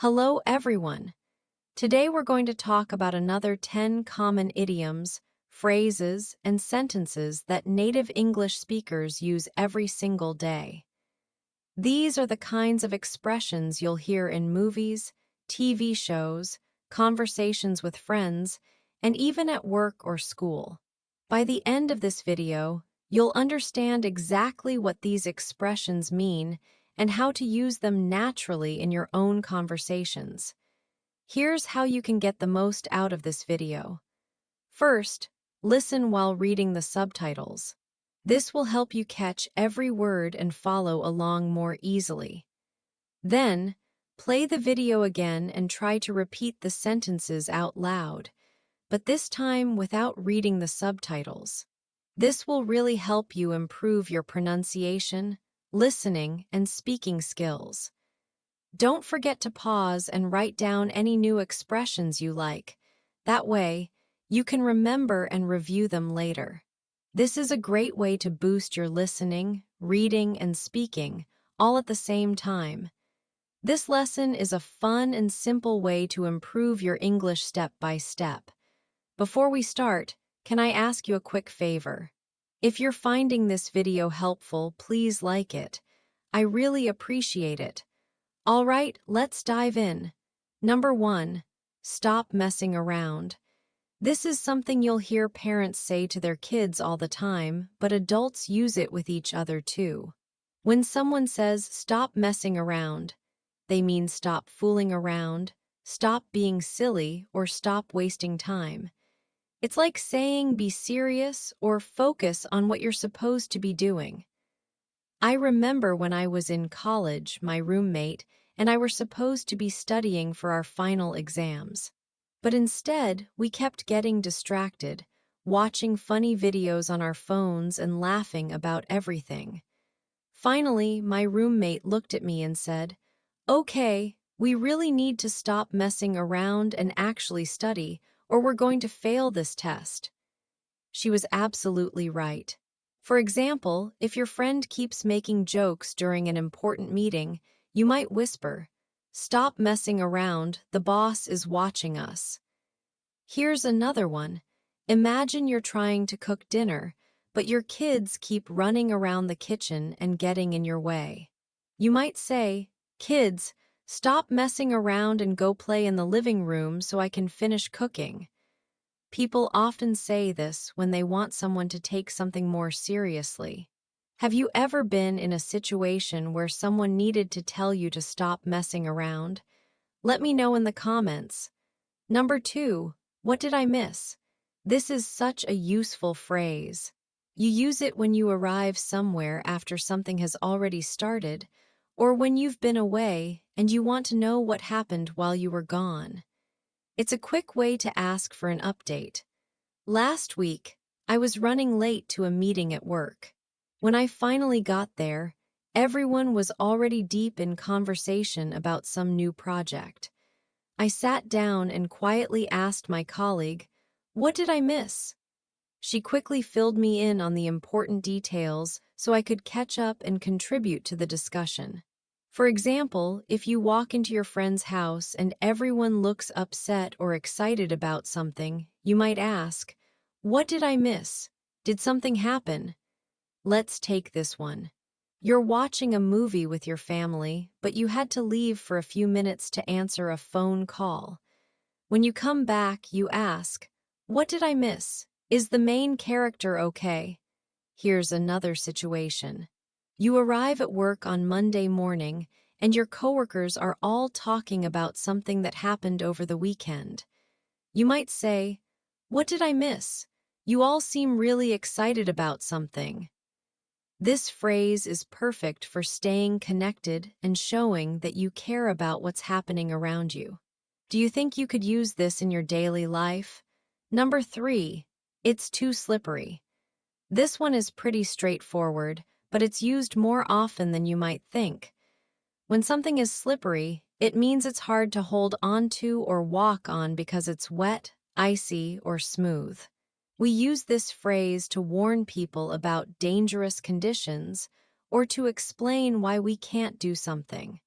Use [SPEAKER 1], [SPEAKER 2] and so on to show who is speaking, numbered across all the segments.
[SPEAKER 1] Hello, everyone. Today we're going to talk about another 10 common idioms, phrases, and sentences that native English speakers use every single day. These are the kinds of expressions you'll hear in movies, TV shows, conversations with friends, and even at work or school. By the end of this video, you'll understand exactly what these expressions mean and how to use them naturally in your own conversations. Here's how you can get the most out of this video. First, listen while reading the subtitles. This will help you catch every word and follow along more easily. Then, play the video again and try to repeat the sentences out loud, but this time without reading the subtitles. This will really help you improve your pronunciation, listening, and speaking skills. Don't forget to pause and write down any new expressions you like. That way, you can remember and review them later. This is a great way to boost your listening, reading, and speaking, all at the same time. This lesson is a fun and simple way to improve your English step by step. Before we start, can I ask you a quick favor? If you're finding this video helpful, please like it. I really appreciate it. All right, let's dive in. Number 1, stop messing around. This is something you'll hear parents say to their kids all the time, but adults use it with each other too. When someone says, stop messing around, they mean stop fooling around, stop being silly, or stop wasting time. It's like saying be serious or focus on what you're supposed to be doing. I remember when I was in college, my roommate and I were supposed to be studying for our final exams. But instead, we kept getting distracted, watching funny videos on our phones and laughing about everything. Finally, my roommate looked at me and said, "Okay, we really need to stop messing around and actually study, or we're going to fail this test." She was absolutely right. For example, if your friend keeps making jokes during an important meeting, you might whisper, "Stop messing around, the boss is watching us." Here's another one. Imagine you're trying to cook dinner, but your kids keep running around the kitchen and getting in your way. You might say, "Kids, stop messing around and go play in the living room so I can finish cooking." People often say this when they want someone to take something more seriously. Have you ever been in a situation where someone needed to tell you to stop messing around? Let me know in the comments. Number 2, what did I miss? This is such a useful phrase. You use it when you arrive somewhere after something has already started, or when you've been away and you want to know what happened while you were gone. It's a quick way to ask for an update. Last week, I was running late to a meeting at work. When I finally got there, everyone was already deep in conversation about some new project. I sat down and quietly asked my colleague, "What did I miss?" She quickly filled me in on the important details so I could catch up and contribute to the discussion. For example, if you walk into your friend's house and everyone looks upset or excited about something, you might ask, "What did I miss? Did something happen?" Let's take this one. You're watching a movie with your family, but you had to leave for a few minutes to answer a phone call. When you come back, you ask, "What did I miss? Is the main character okay?" Here's another situation. You arrive at work on Monday morning, and your coworkers are all talking about something that happened over the weekend. You might say, "What did I miss? You all seem really excited about something." This phrase is perfect for staying connected and showing that you care about what's happening around you. Do you think you could use this in your daily life? Number 3, it's too slippery. This one is pretty straightforward, but it's used more often than you might think. When something is slippery, it means it's hard to hold onto or walk on because it's wet, icy, or smooth. We use this phrase to warn people about dangerous conditions or to explain why we can't do something.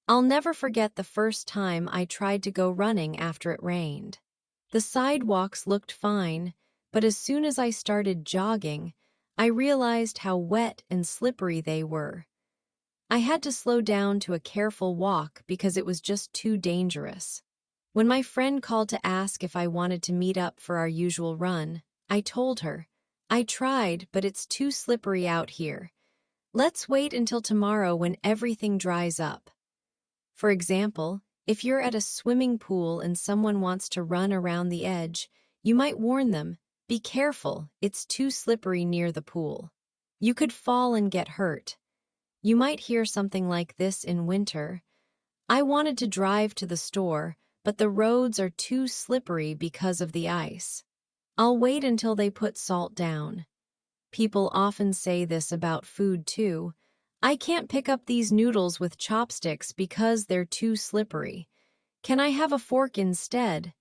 [SPEAKER 1] I'll never forget the first time I tried to go running after it rained. The sidewalks looked fine, but as soon as I started jogging, I realized how wet and slippery they were. I had to slow down to a careful walk because it was just too dangerous. When my friend called to ask if I wanted to meet up for our usual run, I told her, "I tried, but it's too slippery out here. Let's wait until tomorrow when everything dries up." For example, if you're at a swimming pool and someone wants to run around the edge, you might warn them, "Be careful, it's too slippery near the pool. You could fall and get hurt." You might hear something like this in winter. "I wanted to drive to the store, but the roads are too slippery because of the ice. I'll wait until they put salt down." People often say this about food too. "I can't pick up these noodles with chopsticks because they're too slippery. Can I have a fork instead?"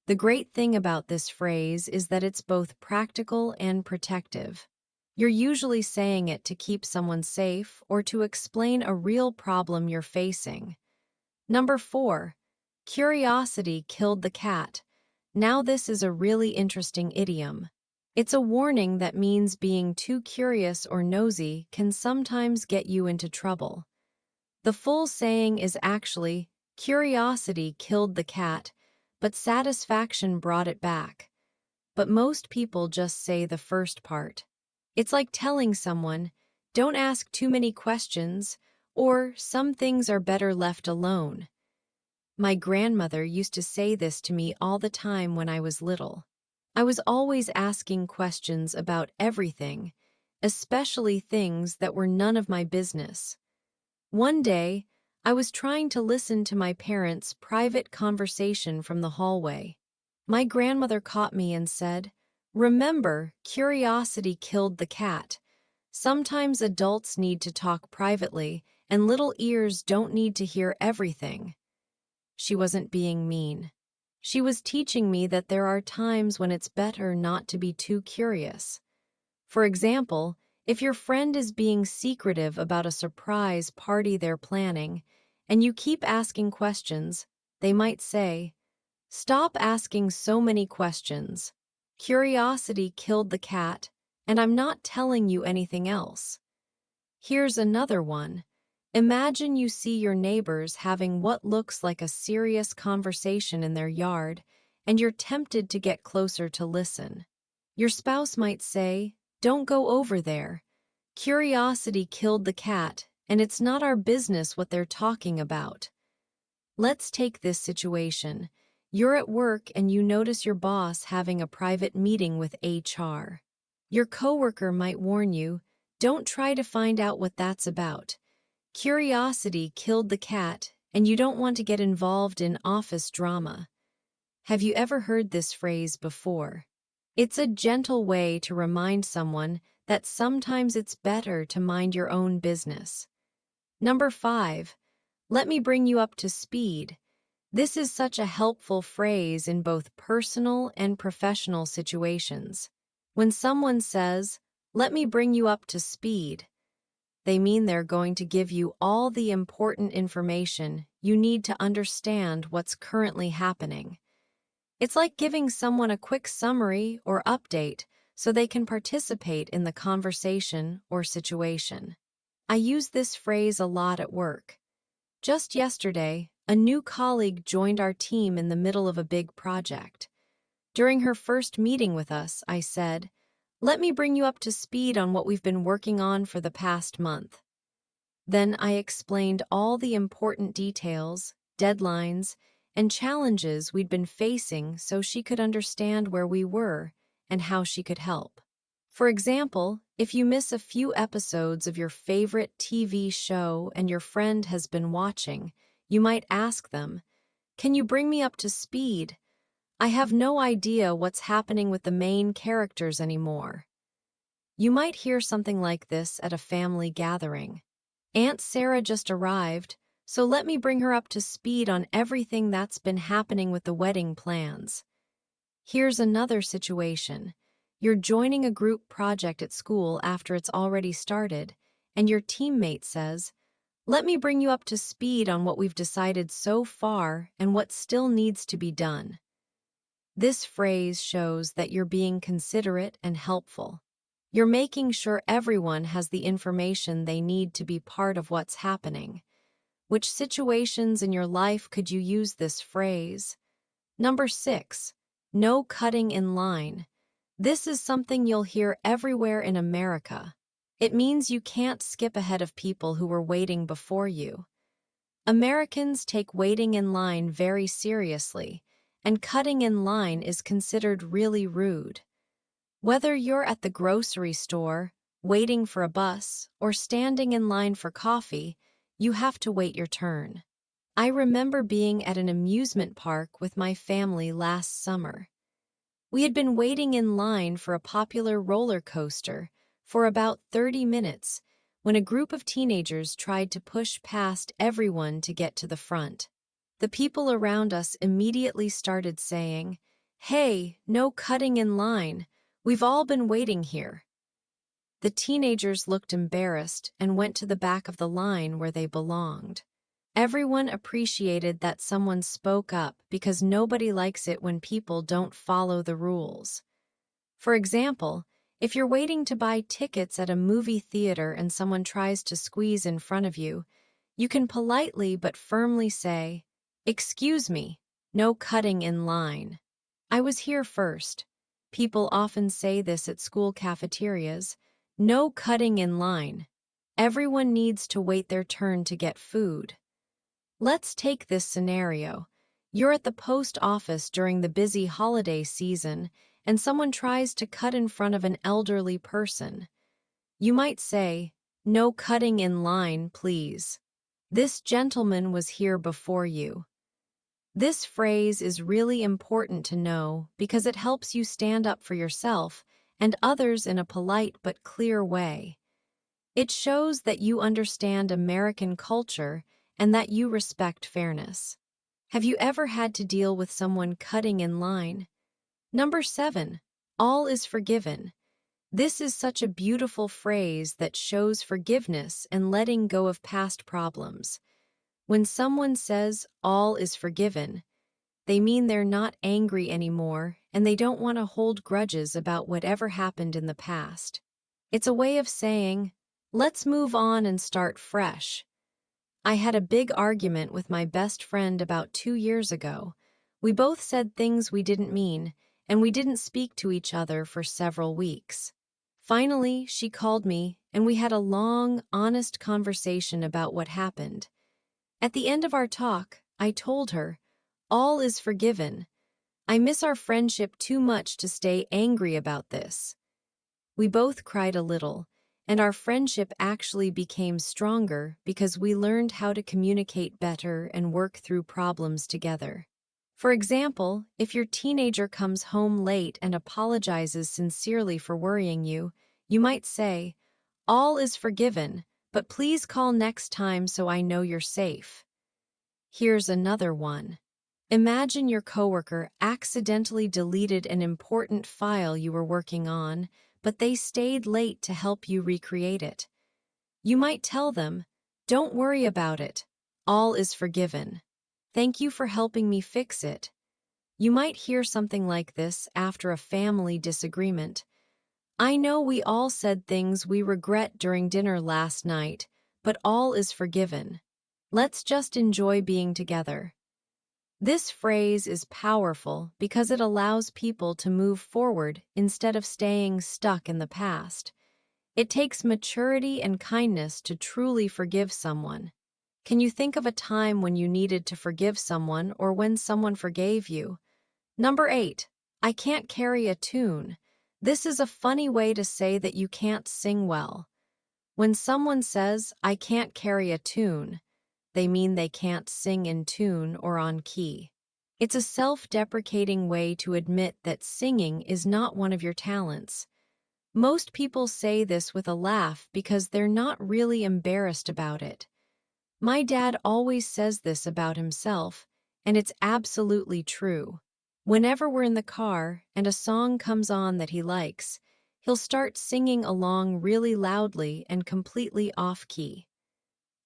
[SPEAKER 1] The great thing about this phrase is that it's both practical and protective. You're usually saying it to keep someone safe or to explain a real problem you're facing. Number 4. Curiosity killed the cat. Now this is a really interesting idiom. It's a warning that means being too curious or nosy can sometimes get you into trouble. The full saying is actually, "Curiosity killed the cat, but satisfaction brought it back." But most people just say the first part. It's like telling someone, "Don't ask too many questions," or "Some things are better left alone." My grandmother used to say this to me all the time when I was little. I was always asking questions about everything, especially things that were none of my business. One day, I was trying to listen to my parents' private conversation from the hallway. My grandmother caught me and said, "Remember, curiosity killed the cat. Sometimes adults need to talk privately, and little ears don't need to hear everything." She wasn't being mean. She was teaching me that there are times when it's better not to be too curious. For example, if your friend is being secretive about a surprise party they're planning, and you keep asking questions, they might say, "Stop asking so many questions. Curiosity killed the cat, and I'm not telling you anything else." Here's another one. Imagine you see your neighbors having what looks like a serious conversation in their yard, and you're tempted to get closer to listen. Your spouse might say, "Don't go over there. Curiosity killed the cat, and it's not our business what they're talking about." Let's take this situation. You're at work and you notice your boss having a private meeting with HR. Your coworker might warn you, "Don't try to find out what that's about. Curiosity killed the cat, and you don't want to get involved in office drama." Have you ever heard this phrase before? It's a gentle way to remind someone that sometimes it's better to mind your own business. Number 5. Let me bring you up to speed. This is such a helpful phrase in both personal and professional situations. When someone says, "Let me bring you up to speed," they mean they're going to give you all the important information you need to understand what's currently happening. It's like giving someone a quick summary or update so they can participate in the conversation or situation. I use this phrase a lot at work. Just yesterday, a new colleague joined our team in the middle of a big project. During her first meeting with us, I said, "Let me bring you up to speed on what we've been working on for the past month." Then I explained all the important details, deadlines, and challenges we'd been facing so she could understand where we were and how she could help. For example, if you miss a few episodes of your favorite TV show and your friend has been watching, you might ask them, "Can you bring me up to speed? I have no idea what's happening with the main characters anymore." You might hear something like this at a family gathering. "Aunt Sarah just arrived, so let me bring her up to speed on everything that's been happening with the wedding plans." Here's another situation. You're joining a group project at school after it's already started, and your teammate says, Let me bring you up to speed on what we've decided so far and what still needs to be done. This phrase shows that you're being considerate and helpful. You're making sure everyone has the information they need to be part of what's happening. Which situations in your life could you use this phrase? Number 6, no cutting in line. This is something you'll hear everywhere in America. It means you can't skip ahead of people who were waiting before you. Americans take waiting in line very seriously, and cutting in line is considered really rude. Whether you're at the grocery store, waiting for a bus, or standing in line for coffee, you have to wait your turn. I remember being at an amusement park with my family last summer. We had been waiting in line for a popular roller coaster for about 30 minutes when a group of teenagers tried to push past everyone to get to the front. The people around us immediately started saying, "Hey, no cutting in line. We've all been waiting here." The teenagers looked embarrassed and went to the back of the line where they belonged. Everyone appreciated that someone spoke up because nobody likes it when people don't follow the rules. For example, if you're waiting to buy tickets at a movie theater and someone tries to squeeze in front of you, you can politely but firmly say, "Excuse me, no cutting in line. I was here first." People often say this at school cafeterias, "No cutting in line. Everyone needs to wait their turn to get food." Let's take this scenario. You're at the post office during the busy holiday season, and someone tries to cut in front of an elderly person. You might say, "No cutting in line, please. This gentleman was here before you." This phrase is really important to know because it helps you stand up for yourself and others in a polite but clear way. It shows that you understand American culture and that you respect fairness. Have you ever had to deal with someone cutting in line? Number 7, all is forgiven. This is such a beautiful phrase that shows forgiveness and letting go of past problems. When someone says all is forgiven, they mean they're not angry anymore and they don't want to hold grudges about whatever happened in the past. It's a way of saying, let's move on and start fresh. I had a big argument with my best friend about 2 years ago. We both said things we didn't mean, and we didn't speak to each other for several weeks. Finally, she called me, and we had a long, honest conversation about what happened. At the end of our talk, I told her, all is forgiven. I miss our friendship too much to stay angry about this. We both cried a little, and our friendship actually became stronger because we learned how to communicate better and work through problems together. For example, if your teenager comes home late and apologizes sincerely for worrying you, you might say, "All is forgiven, but please call next time so I know you're safe." Here's another one. Imagine your coworker accidentally deleted an important file you were working on, but they stayed late to help you recreate it. You might tell them, "Don't worry about it. All is forgiven. Thank you for helping me fix it." You might hear something like this after a family disagreement. "I know we all said things we regret during dinner last night, but all is forgiven. Let's just enjoy being together." This phrase is powerful because it allows people to move forward instead of staying stuck in the past. It takes maturity and kindness to truly forgive someone. Can you think of a time when you needed to forgive someone or when someone forgave you? Number 8, I can't carry a tune. This is a funny way to say that you can't sing well. When someone says, "I can't carry a tune," they mean they can't sing in tune or on key. It's a self-deprecating way to admit that singing is not one of your talents. Most people say this with a laugh because they're not really embarrassed about it. My dad always says this about himself, and it's absolutely true. Whenever we're in the car and a song comes on that he likes, he'll start singing along really loudly and completely off-key.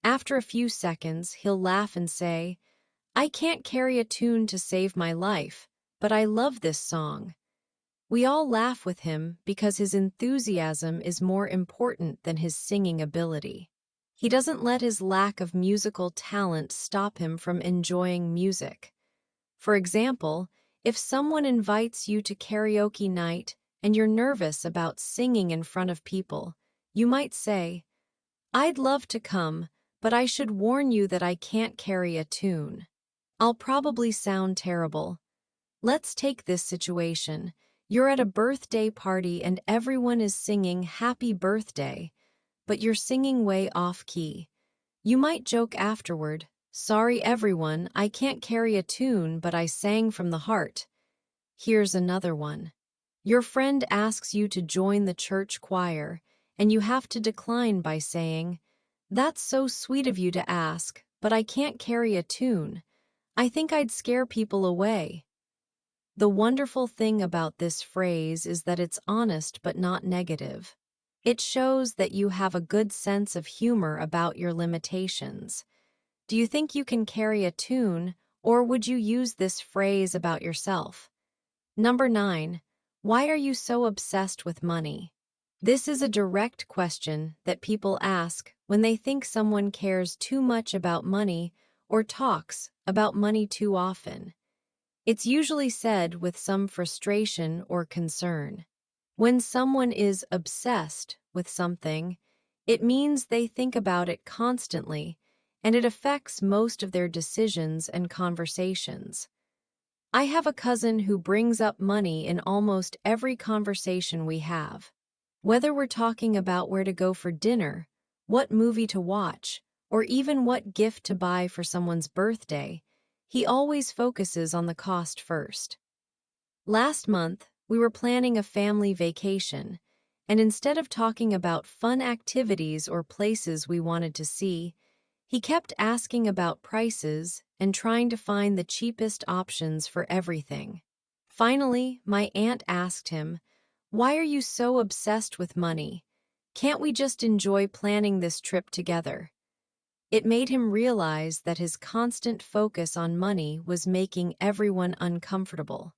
[SPEAKER 1] After a few seconds, he'll laugh and say, "I can't carry a tune to save my life, but I love this song." We all laugh with him because his enthusiasm is more important than his singing ability. He doesn't let his lack of musical talent stop him from enjoying music. For example, if someone invites you to karaoke night and you're nervous about singing in front of people, you might say, "I'd love to come, but I should warn you that I can't carry a tune. I'll probably sound terrible." Let's take this situation. You're at a birthday party and everyone is singing "Happy Birthday," but you're singing way off key. You might joke afterward, "Sorry everyone, I can't carry a tune, but I sang from the heart." Here's another one. Your friend asks you to join the church choir, and you have to decline by saying, "That's so sweet of you to ask, but I can't carry a tune. I think I'd scare people away." The wonderful thing about this phrase is that it's honest but not negative. It shows that you have a good sense of humor about your limitations. Do you think you can carry a tune, or would you use this phrase about yourself? Number 9. Why are you so obsessed with money? This is a direct question that people ask when they think someone cares too much about money or talks about money too often. It's usually said with some frustration or concern. When someone is obsessed with something, it means they think about it constantly, and it affects most of their decisions and conversations. I have a cousin who brings up money in almost every conversation we have. Whether we're talking about where to go for dinner, what movie to watch, or even what gift to buy for someone's birthday, he always focuses on the cost first. Last month, we were planning a family vacation, and instead of talking about fun activities or places we wanted to see, he kept asking about prices and trying to find the cheapest options for everything. Finally, my aunt asked him, "Why are you so obsessed with money? Can't we just enjoy planning this trip together?" It made him realize that his constant focus on money was making everyone uncomfortable.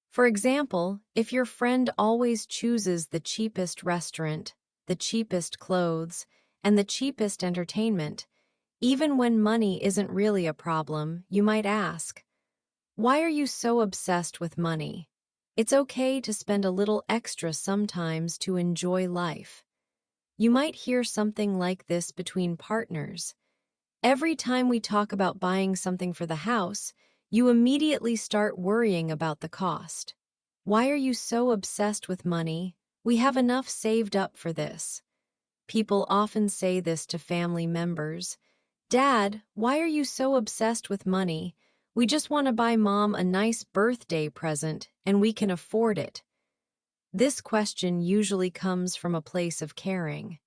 [SPEAKER 1] For example, if your friend always chooses the cheapest restaurant, the cheapest clothes, and the cheapest entertainment, even when money isn't really a problem, you might ask, "Why are you so obsessed with money?" It's okay to spend a little extra sometimes to enjoy life. You might hear something like this between partners. Every time we talk about buying something for the house, you immediately start worrying about the cost. Why are you so obsessed with money? We have enough saved up for this. People often say this to family members. "Dad, why are you so obsessed with money? We just want to buy Mom a nice birthday present, and we can afford it." This question usually comes from a place of caring.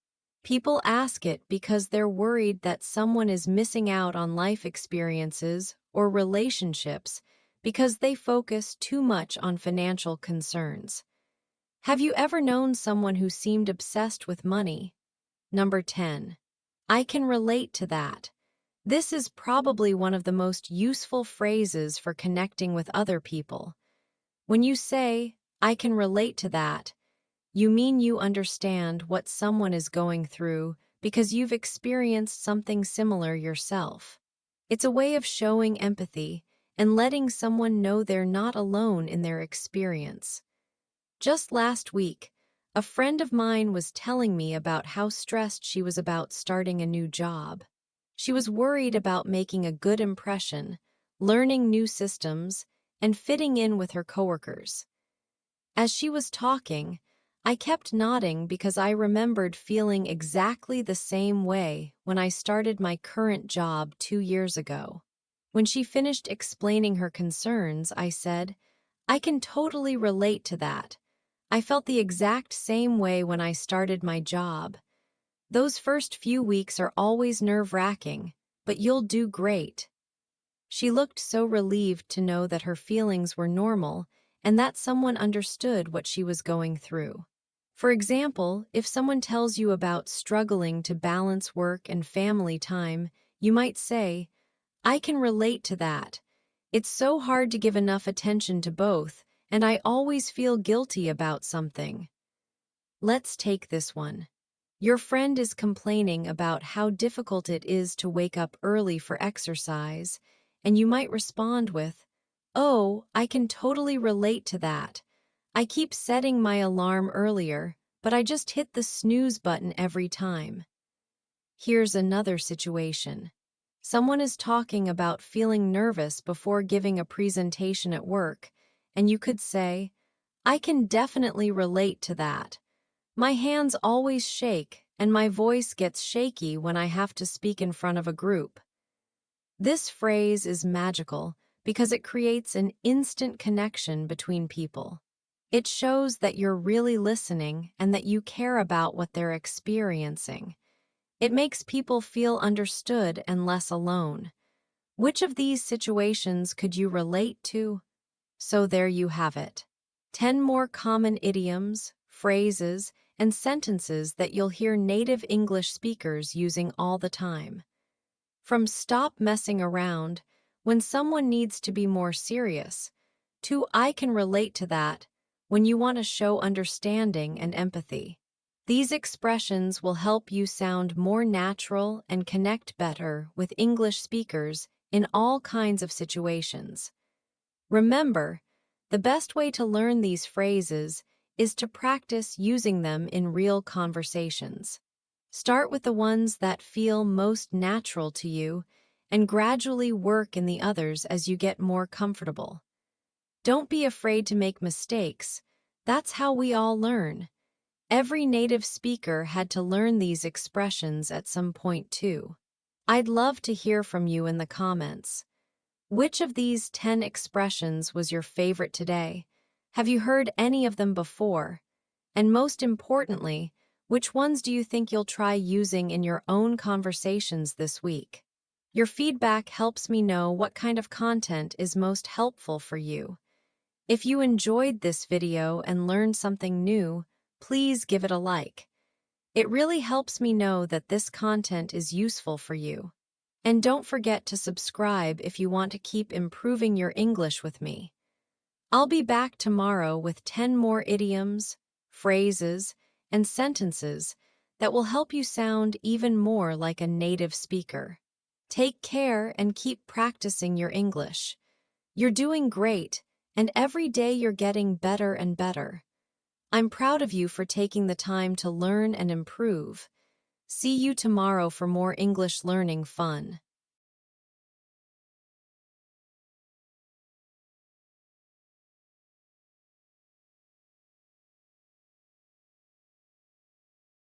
[SPEAKER 1] People ask it because they're worried that someone is missing out on life experiences or relationships because they focus too much on financial concerns. Have you ever known someone who seemed obsessed with money? Number 10. I can relate to that. This is probably one of the most useful phrases for connecting with other people. When you say, "I can relate to that," you mean you understand what someone is going through because you've experienced something similar yourself. It's a way of showing empathy and letting someone know they're not alone in their experience. Just last week, a friend of mine was telling me about how stressed she was about starting a new job. She was worried about making a good impression, learning new systems, and fitting in with her coworkers. As she was talking, I kept nodding because I remembered feeling exactly the same way when I started my current job 2 years ago. When she finished explaining her concerns, I said, "I can totally relate to that. I felt the exact same way when I started my job. Those first few weeks are always nerve-wracking, but you'll do great." She looked so relieved to know that her feelings were normal and that someone understood what she was going through. For example, if someone tells you about struggling to balance work and family time, You might say, I can relate to that. It's so hard to give enough attention to both, and I always feel guilty about something. Let's take this one. Your friend is complaining about how difficult it is to wake up early for exercise, and you might respond with, Oh, I can totally relate to that. I keep setting my alarm earlier, but I just hit the snooze button every time. Here's another situation. Someone is talking about feeling nervous before giving a presentation at work, and you could say, I can definitely relate to that. My hands always shake, and my voice gets shaky when I have to speak in front of a group. This phrase is magical because it creates an instant connection between people. It shows that you're really listening and that you care about what they're experiencing. It makes people feel understood and less alone. Which of these situations could you relate to? So there you have it. 10 more common idioms, phrases, and sentences that you'll hear native English speakers using all the time. From stop messing around when someone needs to be more serious, to I can relate to that when you want to show understanding and empathy. These expressions will help you sound more natural and connect better with English speakers in all kinds of situations. Remember, the best way to learn these phrases is to practice using them in real conversations. Start with the ones that feel most natural to you and gradually work in the others as you get more comfortable. Don't be afraid to make mistakes. That's how we all learn. Every native speaker had to learn these expressions at some point too. I'd love to hear from you in the comments. Which of these 10 expressions was your favorite today? Have you heard any of them before? And most importantly, which ones do you think you'll try using in your own conversations this week? Your feedback helps me know what kind of content is most helpful for you. If you enjoyed this video and learned something new, please give it a like. It really helps me know that this content is useful for you. And don't forget to subscribe if you want to keep improving your English with me. I'll be back tomorrow with 10 more idioms, phrases, and sentences that will help you sound even more like a native speaker. Take care and keep practicing your English. You're doing great, and every day you're getting better and better. I'm proud of you for taking the time to learn and improve. See you tomorrow for more English learning fun.